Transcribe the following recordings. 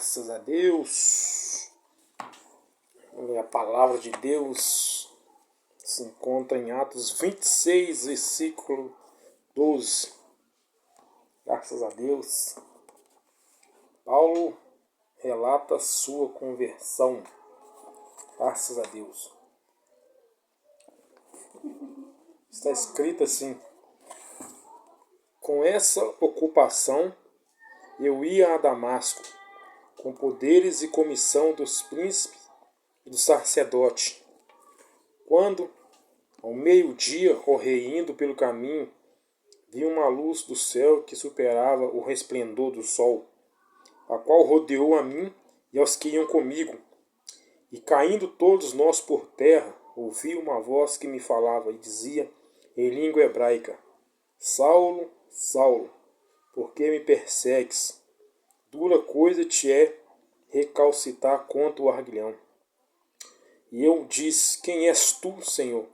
Graças a Deus. A palavra de Deus se encontra em Atos 26, versículo 12. Graças a Deus. Paulo relata sua conversão. Graças a Deus. Está escrito assim: com essa ocupação eu ia a Damasco, com poderes e comissão dos príncipes e do sacerdote. Quando, ao meio-dia, o rei indo pelo caminho, vi uma luz do céu que superava o resplendor do sol, a qual rodeou a mim e aos que iam comigo. E caindo todos nós por terra, ouvi uma voz que me falava e dizia, em língua hebraica: Saulo, Saulo, por que me persegues? Dura coisa te é recalcitar contra o arguilhão. E eu disse: quem és tu, Senhor?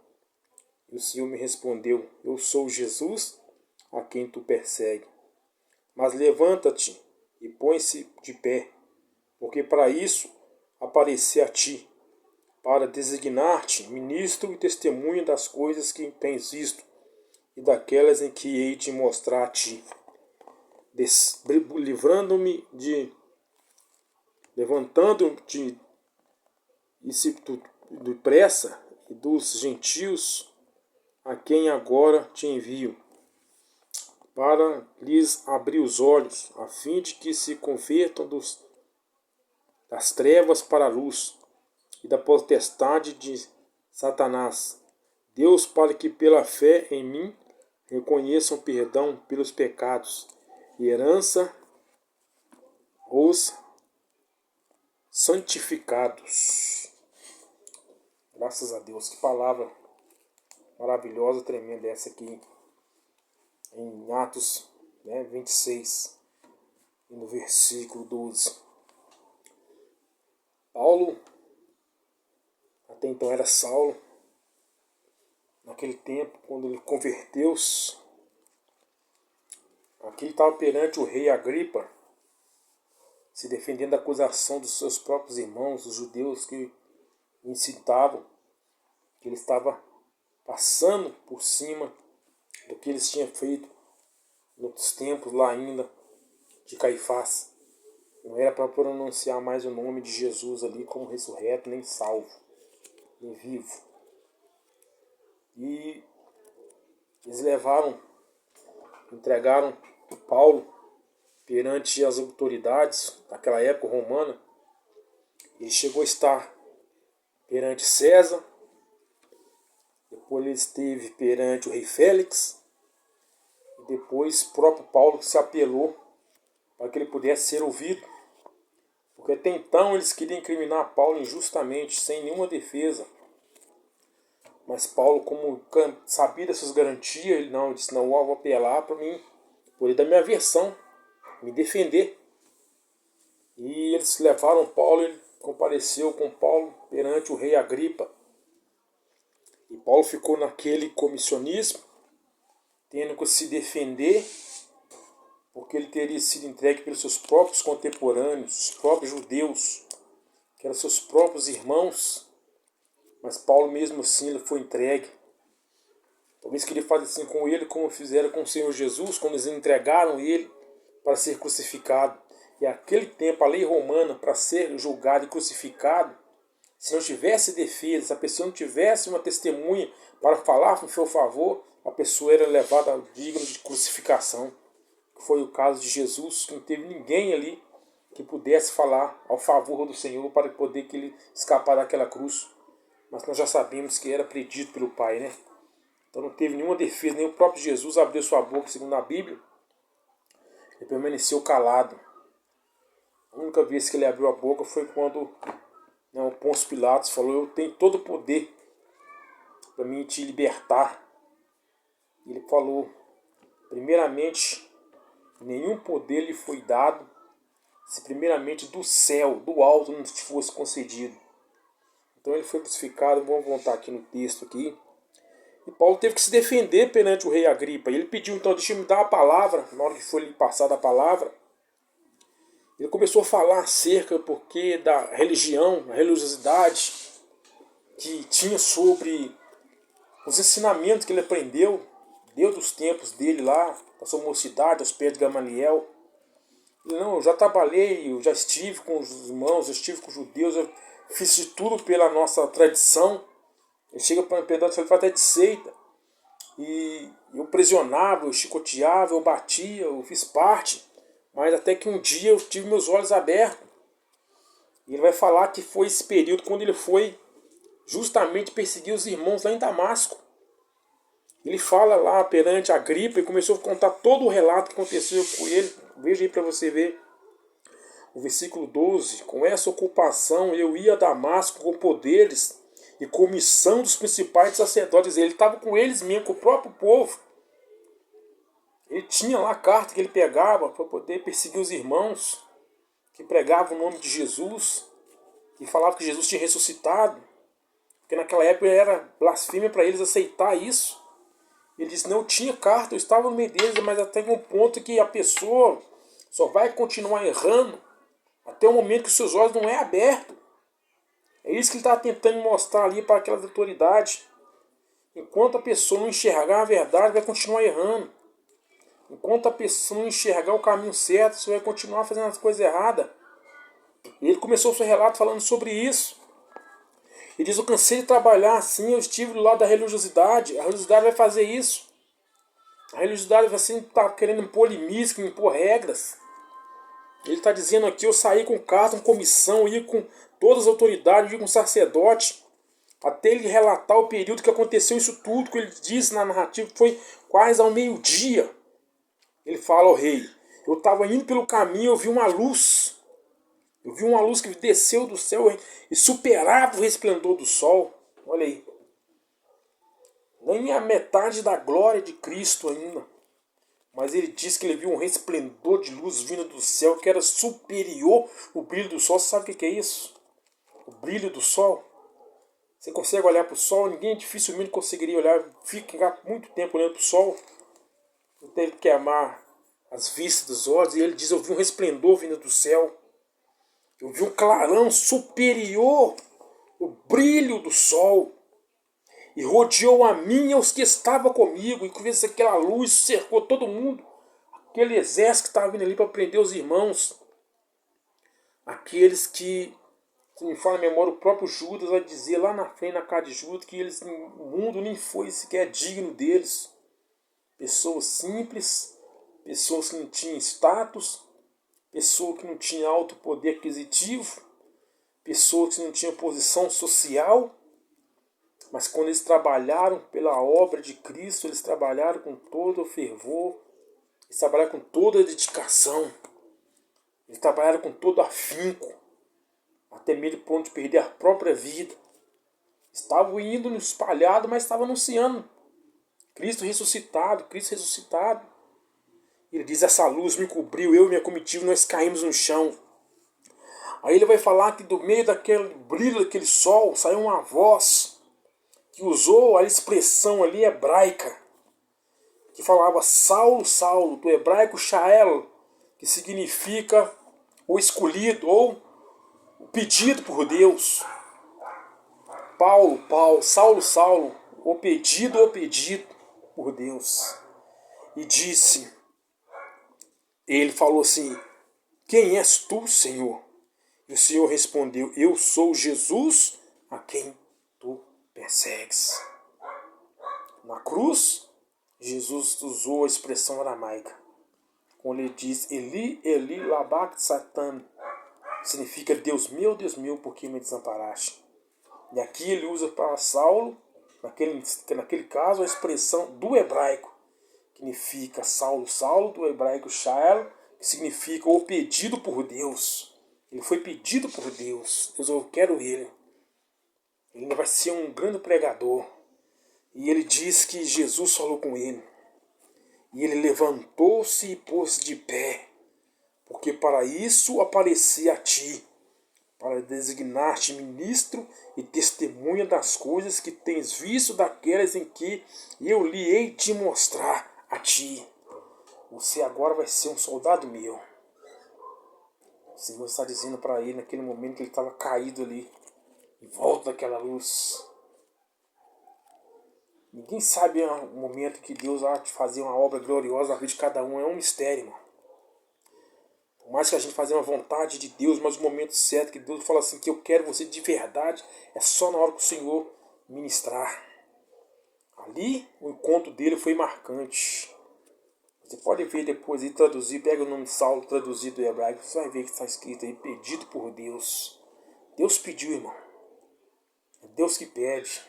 E o Senhor me respondeu: eu sou Jesus, a quem tu persegues. Mas levanta-te e põe-se de pé, porque para isso apareci a ti, para designar-te ministro e testemunha das coisas que tens visto e daquelas em que hei de mostrar a ti, livrando-me levantando-te depressa e dos gentios a quem agora te envio, para lhes abrir os olhos, a fim de que se convertam das trevas para a luz e da potestade de Satanás. Deus, para que pela fé em mim reconheçam perdão pelos pecados e herança os santificados. Graças a Deus, que palavra maravilhosa, tremenda essa aqui em Atos 26, no versículo 12. Paulo, até então era Saulo, naquele tempo, quando ele converteu-se, aqui ele estava perante o rei Agripa, se defendendo da acusação dos seus próprios irmãos, os judeus, que o incitavam, que ele estava passando por cima do que eles tinham feito nos tempos lá ainda de Caifás. Não era para pronunciar mais o nome de Jesus ali como ressurreto, nem salvo, nem vivo. E eles entregaram Paulo perante as autoridades daquela época romana. Ele chegou a estar perante César, depois ele esteve perante o rei Félix, e depois o próprio Paulo se apelou para que ele pudesse ser ouvido, porque até então eles queriam incriminar Paulo injustamente, sem nenhuma defesa. Mas Paulo, como sabia dessas garantias, ele disse, não, eu vou apelar para mim, poder dar minha versão, me defender. E eles levaram Paulo, ele compareceu com Paulo perante o rei Agripa. E Paulo ficou naquele comissionismo, tendo que se defender, porque ele teria sido entregue pelos seus próprios contemporâneos, os próprios judeus, que eram seus próprios irmãos. Mas Paulo mesmo assim ele foi entregue. Talvez queria fazer assim com ele, como fizeram com o Senhor Jesus, quando eles entregaram ele para ser crucificado. E naquele tempo, a lei romana, para ser julgado e crucificado, se não tivesse defesa, se a pessoa não tivesse uma testemunha para falar em seu favor, a pessoa era levada ao digno de crucificação. Foi o caso de Jesus, que não teve ninguém ali que pudesse falar ao favor do Senhor para poder que ele escapar daquela cruz. Mas nós já sabemos que era predito pelo Pai, né? Então não teve nenhuma defesa, nem o próprio Jesus abriu sua boca, segundo a Bíblia. Ele permaneceu calado. A única vez que ele abriu a boca foi quando o Pôncio Pilatos falou: eu tenho todo o poder para mim te libertar. Ele falou: primeiramente, nenhum poder lhe foi dado se primeiramente do céu, do alto, não te fosse concedido. Então ele foi crucificado. Vamos voltar aqui no texto aqui. E Paulo teve que se defender perante o rei Agripa. E ele pediu, então, deixa eu me dar a palavra. Na hora que foi lhe passada a palavra, Ele começou a falar acerca porque da religião, a religiosidade que tinha sobre os ensinamentos que ele aprendeu, desde os tempos dele lá, da sua mocidade, aos pés de Gamaliel. Ele, não, eu já trabalhei, eu já estive com os irmãos, eu estive com os judeus, eu fiz de tudo pela nossa tradição. Ele chega para pedante, ele fala até de seita. E eu prisionava, eu chicoteava, eu batia, eu fiz parte. Mas até que um dia eu tive meus olhos abertos. E ele vai falar que foi esse período quando ele foi justamente perseguir os irmãos lá em Damasco. Ele fala lá perante Agripa e começou a contar todo o relato que aconteceu com ele. Veja aí para você ver. O versículo 12. Com essa ocupação eu ia a Damasco com poderes e comissão dos principais sacerdotes. Ele estava com eles mesmo, com o próprio povo. Ele tinha lá a carta que ele pegava para poder perseguir os irmãos que pregavam o nome de Jesus e falavam que Jesus tinha ressuscitado. Porque naquela época era blasfêmia para eles aceitar isso. Ele disse, não, eu tinha carta, eu estava no meio deles, mas até um ponto que a pessoa só vai continuar errando até o momento que os seus olhos não é aberto. É isso que ele estava tentando mostrar ali para aquelas autoridades. Enquanto a pessoa não enxergar a verdade, vai continuar errando. Enquanto a pessoa não enxergar o caminho certo, você vai continuar fazendo as coisas erradas. E ele começou o seu relato falando sobre isso. Ele diz, eu cansei de trabalhar assim, eu estive do lado da religiosidade. A religiosidade vai fazer isso. A religiosidade vai sempre estar querendo impor limites, impor regras. Ele está dizendo aqui, eu saí com carta, com comissão, ia com todas as autoridades, ia com sacerdote, até ele relatar o período que aconteceu isso tudo, que ele diz na narrativa, que foi quase ao meio-dia. Ele fala ao rei, eu estava indo pelo caminho, eu vi uma luz. Eu vi uma luz que desceu do céu e superava o resplendor do sol. Olha aí. Nem a metade da glória de Cristo ainda. Mas ele diz que ele viu um resplendor de luz vindo do céu que era superior ao brilho do sol. Você sabe o que é isso? O brilho do sol. Você consegue olhar para o sol? Ninguém dificilmente conseguiria olhar, ficar muito tempo olhando para o sol. Não tem que queimar as vistas dos olhos. E ele diz, eu vi um resplendor vindo do céu. Eu vi um clarão superior ao brilho do sol. E rodeou a mim e aos que estavam comigo. E com isso aquela luz cercou todo mundo. Aquele exército que estava vindo ali para prender os irmãos. Aqueles que, se me fala a memória, o próprio Judas vai dizer lá na frente, na cara de Judas, que eles, o mundo nem foi sequer digno deles. Pessoas simples, pessoas que não tinham status, pessoas que não tinham alto poder aquisitivo, pessoas que não tinham posição social, mas quando eles trabalharam pela obra de Cristo, eles trabalharam com todo o fervor, eles trabalharam com toda a dedicação, eles trabalharam com todo afinco, até mesmo ponto de perder a própria vida. Estavam indo no espalhado, mas estavam anunciando Cristo ressuscitado, Cristo ressuscitado. Ele diz, essa luz me cobriu, eu e minha comitiva, nós caímos no chão. Aí ele vai falar que do meio daquele brilho, daquele sol, saiu uma voz que usou a expressão ali hebraica, que falava Saulo, Saulo, do hebraico Shael, que significa o escolhido ou o pedido por Deus. Paulo, Paulo, Saulo, Saulo, o pedido por Deus. E disse, ele falou assim, quem és tu, Senhor? E o Senhor respondeu, eu sou Jesus a quem tu persegues. Na cruz, Jesus usou a expressão aramaica, quando ele diz, Eli, Eli, labak satan, significa Deus meu, por que me desamparaste? E aqui ele usa para Saulo, naquele caso, a expressão do hebraico, que significa Saulo, Saulo, do hebraico Shael, que significa o pedido por Deus. Ele foi pedido por Deus. Deus, eu quero ele. Ele ainda vai ser um grande pregador. E ele diz que Jesus falou com ele. E ele levantou-se e pôs-se de pé. Porque para isso apareci a ti, para designar-te ministro e testemunha das coisas que tens visto, daquelas em que eu lhe hei de mostrar a ti. Você agora vai ser um soldado meu. O Senhor está dizendo para ele naquele momento que ele estava caído ali, em volta daquela luz. Ninguém sabe o momento que Deus vai fazer uma obra gloriosa na vida de cada um. É um mistério, irmão. Por mais que a gente faça uma vontade de Deus, mas o momento certo que Deus fala assim, que eu quero você de verdade, é só na hora que o Senhor ministrar. Ali, o encontro dele foi marcante. Você pode ver depois e traduzir, pega o nome de Saulo, traduzido do hebraico, você vai ver que está escrito aí, pedido por Deus. Deus pediu, irmão. É Deus que pede.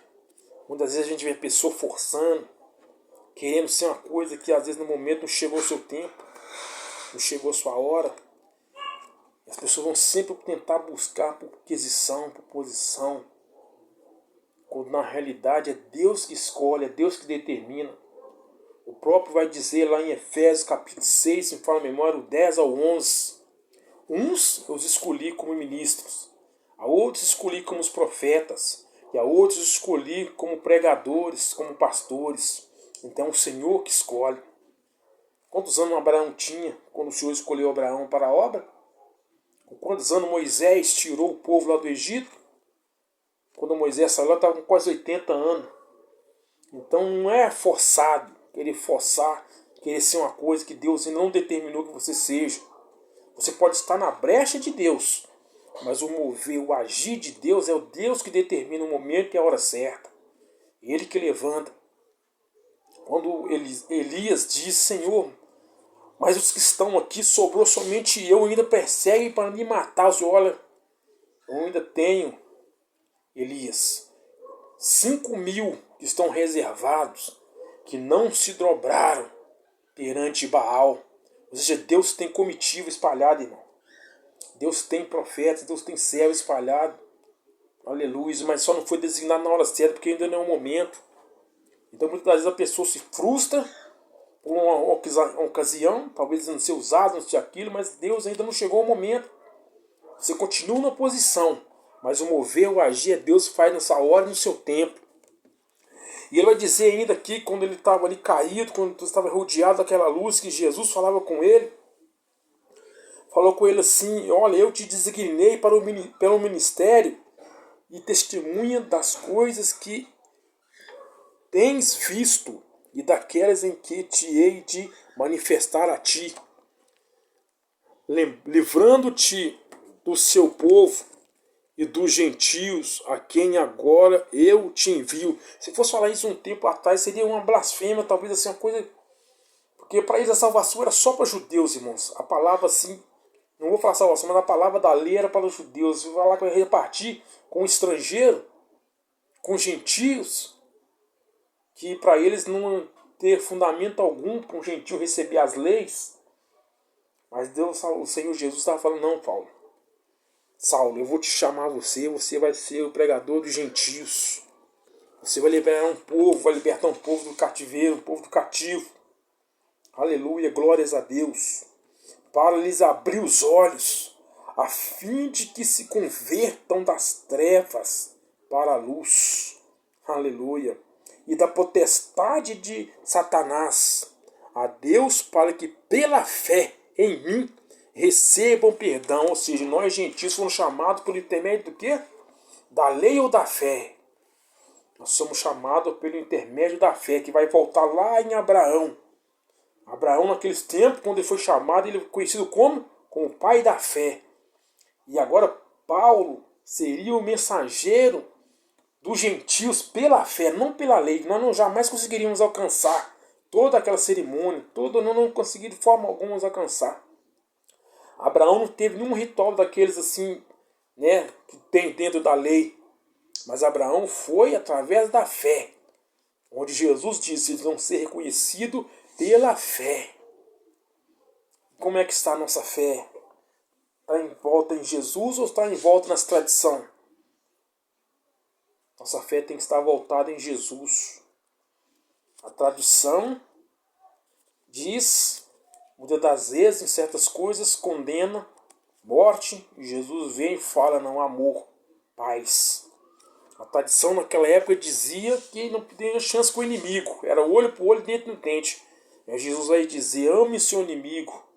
Muitas vezes a gente vê a pessoa forçando, querendo ser uma coisa que às vezes no momento não chegou o seu tempo, não chegou a sua hora. E as pessoas vão sempre tentar buscar por aquisição, por posição, quando na realidade é Deus que escolhe, é Deus que determina. O próprio vai dizer lá em Efésios capítulo 6, se me fala a memória, o 10 ao 11. Uns eu os escolhi como ministros, a outros escolhi como os profetas, e a outros escolhi como pregadores, como pastores. Então é o Senhor que escolhe. Quantos anos Abraão tinha quando o Senhor escolheu Abraão para a obra? Com quantos anos Moisés tirou o povo lá do Egito? Quando Moisés saiu lá, estava com quase 80 anos. Então não é forçado, querer forçar, querer ser uma coisa que Deus não determinou que você seja. Você pode estar na brecha de Deus, mas o mover, o agir de Deus é o Deus que determina o momento e a hora certa. Ele que levanta. Quando Elias diz, Senhor, mas os que estão aqui sobrou somente eu, ainda perseguem para me matar. O Senhor, olha, eu ainda tenho, Elias, 5.000 que estão reservados, que não se dobraram perante Baal. Ou seja, Deus tem comitiva espalhada, irmão. Deus tem profetas, Deus tem céu espalhado. Aleluia, mas só não foi designado na hora certa, porque ainda não é o momento. Então muitas vezes a pessoa se frustra por uma ocasião, talvez não ser usado, não ser aquilo, mas Deus ainda não chegou ao momento. Você continua na posição, mas o mover, o agir, Deus faz nessa hora e no seu tempo. E ele vai dizer ainda aqui, quando ele estava ali caído, quando estava rodeado daquela luz, que Jesus falava com ele, falou com ele assim, olha, eu te designei pelo ministério e testemunha das coisas que tens visto e daquelas em que te hei de manifestar a ti, livrando-te do seu povo e dos gentios, a quem agora eu te envio. Se fosse falar isso um tempo atrás, seria uma blasfêmia, talvez assim, uma coisa... Porque para eles a salvação era só para judeus, irmãos. A palavra assim, não vou falar salvação, mas a palavra da lei era para os judeus. Se falar que eu ia repartir com o estrangeiro, com os gentios, que para eles não ter fundamento algum para um gentio receber as leis. Mas Deus, o Senhor Jesus estava falando, não, Paulo. Saulo, eu vou te chamar você vai ser o pregador dos gentios. Você vai liberar um povo, vai libertar um povo do cativeiro, um povo do cativo. Aleluia, glórias a Deus. Para lhes abrir os olhos, a fim de que se convertam das trevas para a luz. Aleluia. E da potestade de Satanás a Deus, para que pela fé em mim recebam perdão. Ou seja, nós gentios fomos chamados por intermédio do quê? Da lei ou da fé? Nós somos chamados pelo intermédio da fé, que vai voltar lá em Abraão. Abraão, naqueles tempos, quando ele foi chamado, ele foi conhecido como o pai da fé. E agora Paulo seria o mensageiro dos gentios pela fé, não pela lei. Nós não jamais conseguiríamos alcançar toda aquela cerimônia, não conseguiria de forma alguma alcançar. Abraão não teve nenhum ritual daqueles assim, né, que tem dentro da lei. Mas Abraão foi através da fé, onde Jesus disse, eles vão ser reconhecidos pela fé. Como é que está a nossa fé? Está em volta em Jesus ou está em volta nas tradições? Nossa fé tem que estar voltada em Jesus. A tradição diz, muitas das vezes, em certas coisas, condena morte. E Jesus vem e fala, não, amor, paz. A tradição naquela época dizia que não tinha chance com o inimigo. Era olho por olho, dente no dente. E Jesus vai dizer, ame seu inimigo.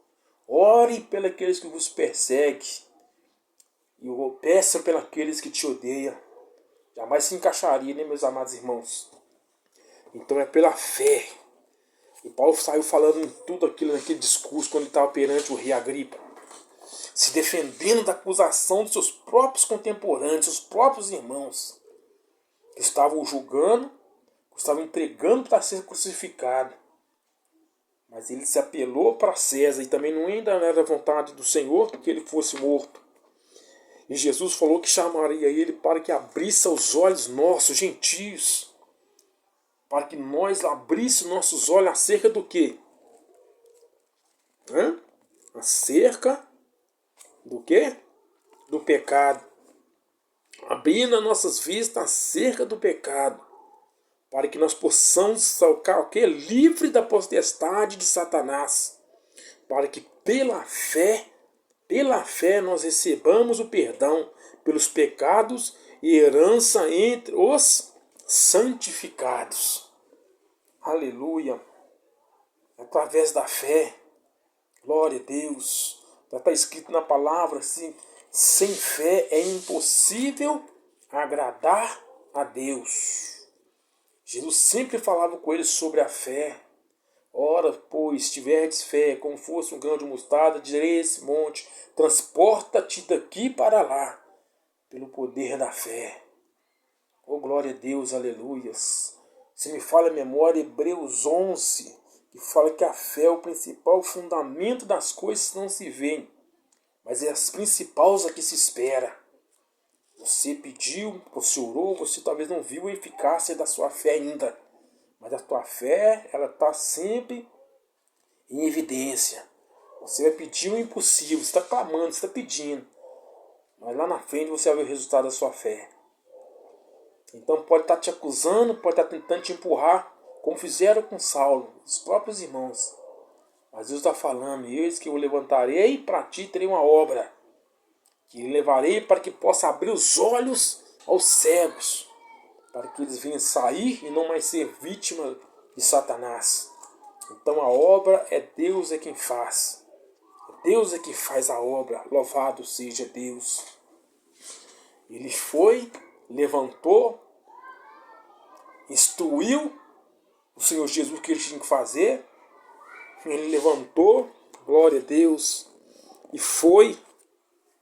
Ore pelos que vos perseguem. E peçam pelos que te odeiam. Jamais se encaixaria, né, meus amados irmãos? Então é pela fé. E Paulo saiu falando em tudo aquilo naquele discurso quando ele estava perante o rei Agripa, se defendendo da acusação dos seus próprios contemporâneos, seus próprios irmãos, que estavam o julgando, que estavam entregando para ser crucificado. Mas ele se apelou para César e também não ainda era vontade do Senhor que ele fosse morto. E Jesus falou que chamaria ele para que abrisse os olhos nossos, gentios, para que nós abrisse nossos olhos acerca do quê? Acerca do quê? Do pecado. Abrindo as nossas vistas acerca do pecado, para que nós possamos salvar o quê? Livre da potestade de Satanás, para que pela fé nós recebamos o perdão pelos pecados e herança entre os santificados. Aleluia! Através da fé, glória a Deus. Já está escrito na palavra assim: sem fé é impossível agradar a Deus. Jesus sempre falava com eles sobre a fé. Ora, pois, tiverdes fé, como fosse um grão de mostarda, direi a esse monte: transporta-te daqui para lá, pelo poder da fé. Oh, glória a Deus, aleluias. Se me fala a memória, Hebreus 11, que fala que a fé é o principal fundamento das coisas que não se veem, mas é as principais a que se espera. Você pediu, você orou, você talvez não viu a eficácia da sua fé ainda, mas a tua fé, ela está sempre em evidência. Você vai pedir o impossível, você está clamando, você está pedindo, mas lá na frente você vai ver o resultado da sua fé. Então pode estar te acusando, pode estar tentando te empurrar, como fizeram com Saulo, os próprios irmãos. Mas Deus está falando: eis que eu levantarei para ti, terei uma obra, que levarei para que possa abrir os olhos aos cegos, para que eles venham sair e não mais ser vítima de Satanás. Então a obra é Deus é quem faz. Deus é que faz a obra. Louvado seja Deus. Ele foi, levantou, instruiu o Senhor Jesus o que ele tinha que fazer. Ele levantou, glória a Deus, e foi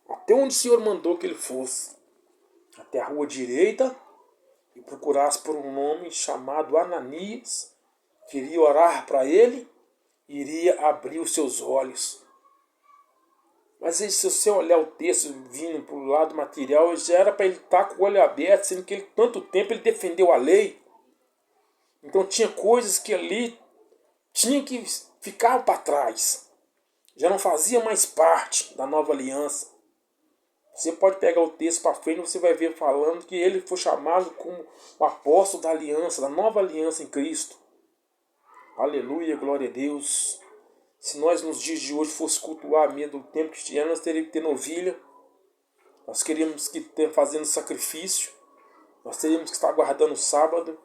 até onde o Senhor mandou que ele fosse, até a rua direita, e procurasse por um homem chamado Ananias, que iria orar para ele, iria abrir os seus olhos. Mas se você olhar o texto vindo para o lado material, já era para ele estar com o olho aberto, sendo que ele, tanto tempo ele defendeu a lei. Então tinha coisas que ali tinha que ficar para trás. Já não fazia mais parte da nova aliança. Você pode pegar o texto para frente e você vai ver falando que ele foi chamado como o apóstolo da aliança, da nova aliança em Cristo. Aleluia, glória a Deus. Se nós nos dias de hoje fosse cultuar mesmo do tempo cristiano, nós teríamos que ter novilha. Nós queríamos que estar fazendo sacrifício. Nós teríamos que estar guardando o sábado.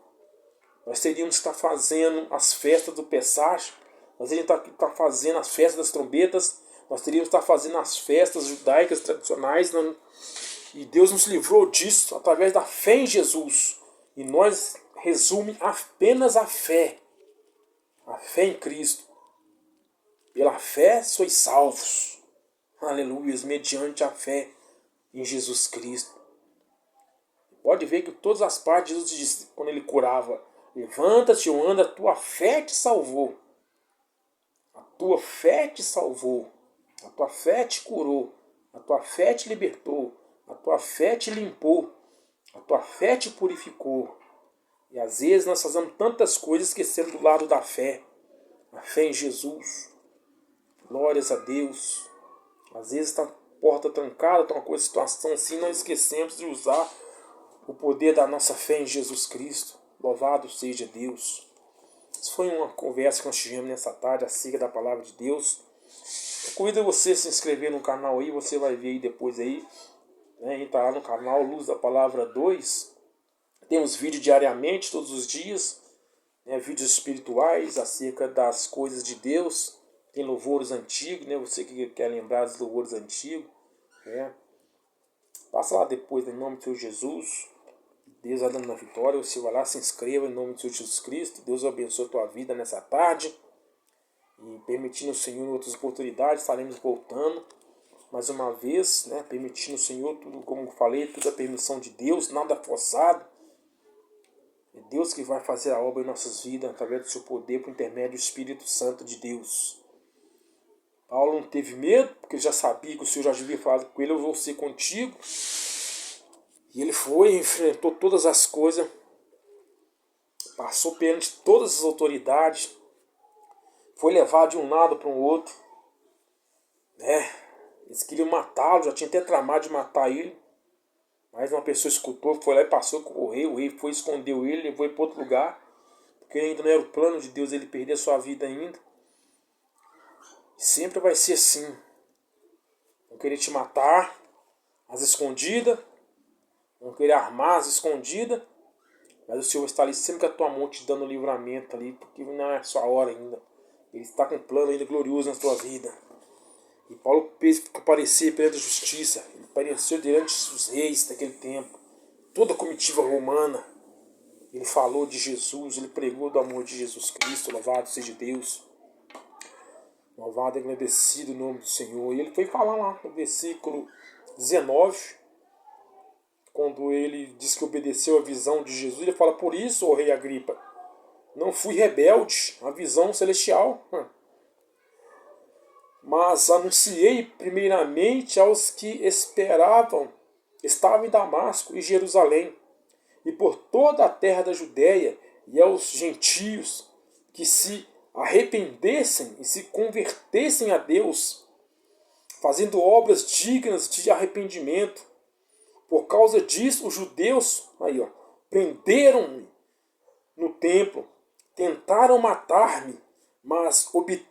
Nós teríamos que estar fazendo as festas do Pessach. Nós teríamos que estar fazendo as festas das trombetas. Nós teríamos que estar fazendo as festas judaicas tradicionais. E Deus nos livrou disso através da fé em Jesus. E nós resume apenas a fé. A fé em Cristo. Pela fé sois salvos. Aleluia, mediante a fé em Jesus Cristo. Pode ver que todas as partes Jesus disse, quando ele curava: levanta-te, anda, a tua fé te salvou. A tua fé te salvou. A tua fé te curou. A tua fé te libertou. A tua fé te limpou. A tua fé te purificou. E às vezes nós fazemos tantas coisas esquecendo do lado da fé. A fé em Jesus. Glórias a Deus. Às vezes está a porta trancada, está uma situação assim, nós esquecemos de usar o poder da nossa fé em Jesus Cristo. Louvado seja Deus. Isso foi uma conversa que nós tivemos nessa tarde acerca da palavra de Deus. Eu convido você a se inscrever no canal aí, você vai ver aí depois aí. Né? Entra lá no canal Luz da Palavra 2. Temos vídeo diariamente, todos os dias. Né? Vídeos espirituais acerca das coisas de Deus. tem louvores antigos, né? Você que quer lembrar dos louvores antigos, né? Passa lá depois, em nome do Senhor Jesus. Deus vai dando a vitória. Você vai lá, se inscreva em nome do Senhor Jesus Cristo. Deus abençoe a tua vida nessa tarde. E permitindo o Senhor outras oportunidades, estaremos voltando mais uma vez, né? Permitindo o Senhor, tudo como eu falei, tudo a permissão de Deus, nada forçado. É Deus que vai fazer a obra em nossas vidas, através do seu poder, por intermédio do Espírito Santo de Deus. Paulo não teve medo, porque já sabia que o Senhor já havia falado com ele, eu vou ser contigo. E ele foi, enfrentou todas as coisas, passou perante todas as autoridades, foi levado de um lado para o outro, né? Eles queriam matá-lo, já tinha até tramado de matar ele, mas uma pessoa escutou, foi lá e passou com o rei foi, escondeu ele, levou ele para outro lugar, porque ainda não era o plano de Deus ele perder a sua vida ainda. Sempre vai ser assim, vão querer te matar às escondidas, vão querer armar às escondidas, mas o Senhor está ali sempre com a tua mão te dando livramento ali, porque não é a sua hora ainda. Ele está com um plano ainda glorioso na tua vida. E Paulo fez aparecer perante a justiça. Ele apareceu diante dos reis daquele tempo. Toda a comitiva romana. Ele falou de Jesus, ele pregou do amor de Jesus Cristo. Louvado seja Deus. Louvado e agradecido o nome do Senhor. E ele foi falar lá no versículo 19, quando ele diz que obedeceu a visão de Jesus, ele fala: por isso, ó rei Agripa, não fui rebelde à visão celestial, mas anunciei primeiramente aos que estavam em Damasco e Jerusalém, e por toda a terra da Judéia, e aos gentios que se arrependessem e se convertessem a Deus, fazendo obras dignas de arrependimento. Por causa disso, os judeus prenderam-me no templo, tentaram matar-me, mas